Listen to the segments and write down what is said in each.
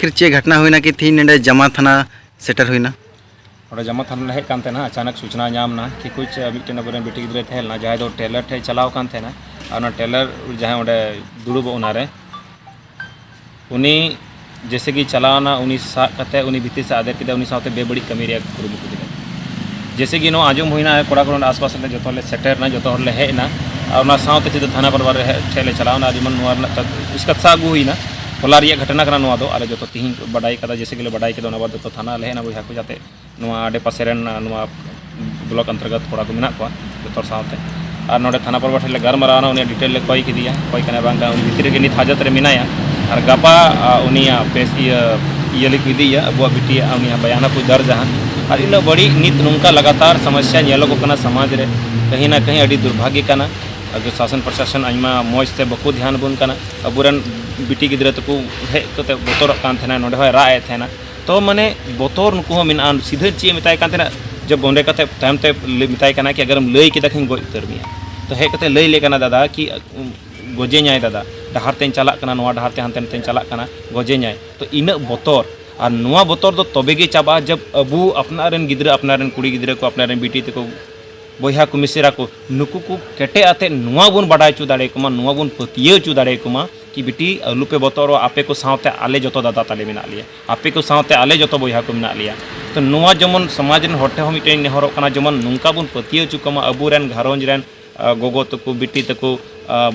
आखिर चे घटना हुई ना कि थी नेडे जमा थाना सेटर हुई ना और जमा थाना हेज कान तेना अचानक सूचना नामना कि कुछ मिट्टन अब बेटी गिद्रे थेलना जहाँ दो टेलर ठे चलाव कान तेना और टेलर जहाँ ओडे दुड़ुब उनारे उनी जैसे कि चलावना उनी सा कते उनी भीतर से आदेर किदा उनी साथे बेबड़ी कमी रे कुरुमुटु किदा जैसे कि नो आजम होइना कोड़ा कोड़ा आसपास ले जतो ले सेटर ना जतो ले हेना और ना साथे चिद थाना परवार ठेले चलावना जिमन नोर ना इसका सागु हुइना होला रिया घटना कना नोआ दो आले जतो तिहिं बडाई कदा जैसे कि बडाई केदो ना बाद जतो थाना ले हेना बुझा को जाते नोआ आडे पासे रेन नोआ ब्लॉक अंतर्गत कोड़ा को मिना को जतो साथे और नोडे थाना परवार ठेले गरमराना उनी डिटेल ले कोई किदिया कोई कने बांगा उनी भीतर के नित हाजत रे मिनाया और गपा उनिया पेस ये लिखिदिया अब बिटिया उनिया बयाना को दर्ज हाँ और इन बड़ी नित नौका लगातार समस्या नेलोगो कना समाज रे कहीं ना कहीं अड़ी दुर्भाग्य कना अगर शासन प्रशासन आइमा मौज से बको ध्यान बन कना अबुरन बिटी गिद्रे तको हेज कते बोतर कान थेना नोडे होय राय थेना तो माने बोतर नुको हो मिना सीधे चे मिताय कान थेना जब बोंडे कते टाइम ते मिताय कना कि अगर हम लई के दखिन गोय उतर मिया तो हे कते लई ले कना दादा कि गोजे न्याय दादा डहार तेन चला कना नोआ डहार ते हानते तेन चला कना गोजे न्याय तो इन बोतर और नुआ बोतर दो तबे गे चाबा जब अबू अपना रेन गिद्रा अपना रेन कुड़ी गिद्रा को अपना रेन बिटी तको बोहा को मिसेरा को नुकु को केटे आते नुआ बुन बडाय चु दाड़े कुमा नुआ बुन पतिये चु दाड़े कुमा कि बिटी लुपे बोतर आपे को सावते आले जतो दादा ताले मिना लिया आपे को सावते आले जतो बोहा को मिना लिया तो नुआ जमन समाज रेन होटे हो मिटे नेहरो कना जमन नुंका बुन पतिये चु कुमा अबू रेन घारोंज रेन गोगो तको बिटी तको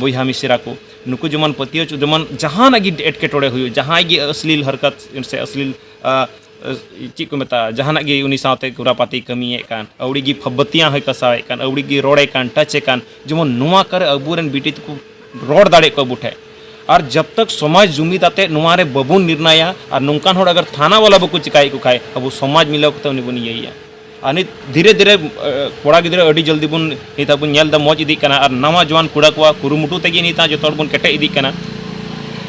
बोहा मिसेरा को नुकु जमन पतिये चु जमन जहाँ गी एटकेटोड़े हुई जहाँ गी अश्लील हरकत से अश्लील ची को मता जहाना गी उनी साथे कुरापाती कमिए कान अवड़ी गी फब्बतियां है कसावे कान अवड़ी गी रोड़े कान टचे कान जमन नुआ करे अबुरन बिटी को रोड दाड़े को बुठे और जब तक समाज जुमिद आते नुआरे बबुन निर्णया और नौकान होड़ अगर थाना वाला बको चिकाई को खाए अब समाज मिलाव कते उनी बुन यही आनी धीरे धीरे कोड़ा गिद्रे अड़ी जल्दी बुन निता बुन नेल दा मौज इदी कना और नवा जवान कुड़ा को कुरुमुटु तेगी निता जतोड़ बुन केटे इदी कना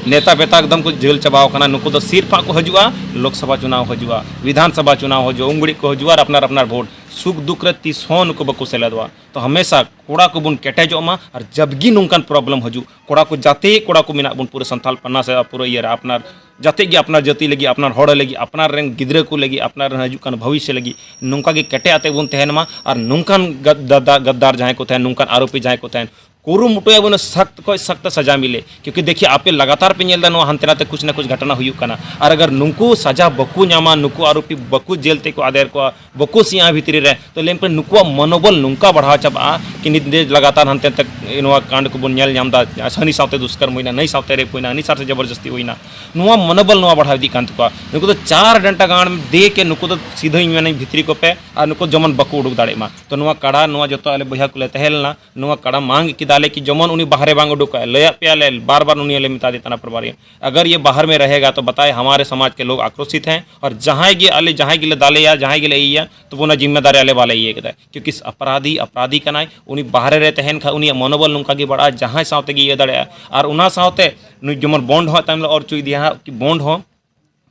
नेता पेता एकदम को जेल चबाव कना नुको दो सिरफा को हजुआ लोकसभा चुनाव हजुआ विधानसभा चुनाव हजुआ उंगड़ी को हजुआ अपनार अपनार वोट सुख दुख रे तीसोन को बको सेलदवा तो हमेशा कोड़ा को बुन केटेजोमा और जबगी नौकान प्रॉब्लम हजु कोड़ा को जाते कोड़ा को मिना बुन पूरे संथाल पन्ना से पूरा ये अपनार जाते गी अपनार जाति लगी अपनार होड़ लगी अपनार रेन गिद्रे को लगी अपनार हजुकान भविष्य लगी नौका गे केटे आते बुन तहनमा और नौकान गद्दार जहाँ को तहन नौकान आरोपी जहाँ को तहन कुरुमुटुया बन सख्त को सख्त सजा मिले क्योंकि देखिए आपे लगातार पे नेल दा हंते नाते कुछ ना कुछ घटना हुई कना और अगर नुकु सजा बकु नामा नुकु आरोपी बकु जेल ते को आदेर को बकु सिया भीतरी रे तो लेम पे नुकुआ मनोबल नुका बढ़ा चबा कि निदे लगातार हंते तक इनवा कांड को बन नेल नामदा हनी साथे दुष्कर्म होइना नहीं साथे रेप होइना हनी साथे जबरदस्ती होइना नुआ मनोबल नुआ बढ़ा दी कांत को नुकु तो 4 घंटा गांड में दे के नुकु तो सीधे में भीतरी को पे और नुकु जमन बकु उडुक दाड़े मा तो नुआ कड़ा नुआ जतो आले बहा को ले तहेलना नुआ कड़ा मांग की दाले कि जमन उनी बाहर बांग उडुक लया पे ले बार बार उनी ले मिता देता ना प्रभारी अगर ये बाहर में रहेगा तो बताए हमारे समाज के लोग आक्रोशित हैं और जहाँ गे अले जहाँ गिले दाले या जहाँ गिले या तो वो ना जिम्मेदारी आले वाले ये कहता है क्योंकि अपराधी कनाय उनी बाहर रहते हैं खा उनी मनोबल नुका गे बड़ा जहाँ सावते गे ये दाड़े और उना सावते जमन बॉन्ड हो तम और चुई दिया कि बॉन्ड हो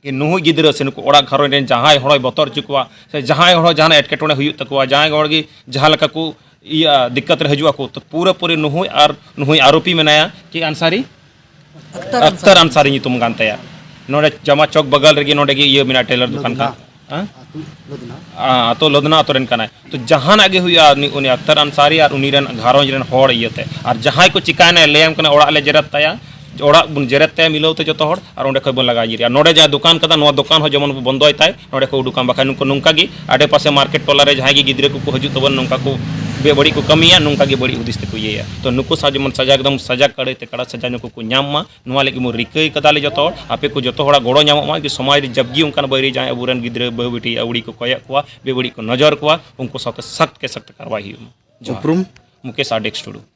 कि नुहु गिद्रा से नुको ओड़ा घरों रेन जहाँ हड़ बतर चुकवा से जहाँ हड़ जहाँ एटकेटोड़े हुई तकवा जहाँ हड़ गी जहाँ लका को या दिक्कत रे हजुआ को तो पूरा पूरे नुहु और नुहु आरोपी मेनाया कि अंसारी अख्तर अंसारी तुम गानते नोडे जमा चौक बगल रे नोडे गी ये मिना टेलर दुकान का तो लदना तो रेन कना तो जहां आगे हुई उनी अख्तर अंसारी और उनी रेन घरों रेन होड़ इयते और जहां को चिकाने लेम कना ओड़ा ले जरत ताया ओड़ा बुन जरत ताया मिलौते जतो होड़ और ओंडे खय बन लगा जिरिया नोडे जा दुकान कदा नो दुकान हो जमन बंदोय ताय नोडे को दुकान बखा नुको नुंका गी आडे पासे मार्केट टोला रे जहां गी गिद्रे को हजू तबन नुंका को बेबड़ी को कमिया नुंका गे बड़ी उदिस को ये तो नुको सा जमन सजा एकदम सजा कड़े ते कड़ा सजा नुको को न्यामा नुआ लेके मु रिकई कदाले जतो आपे को जतो होड़ा गोड़ो न्यामा कि समाज जबगी उनकान बैरी जाए अबुरन गिद्रे बहु बेटी अवड़ी को कया कुआ बेबड़ी को नजर कुआ उनको साथे सख्त के सख्त कार्रवाई हुई उपरुम मुकेश आडेक्स टुडू।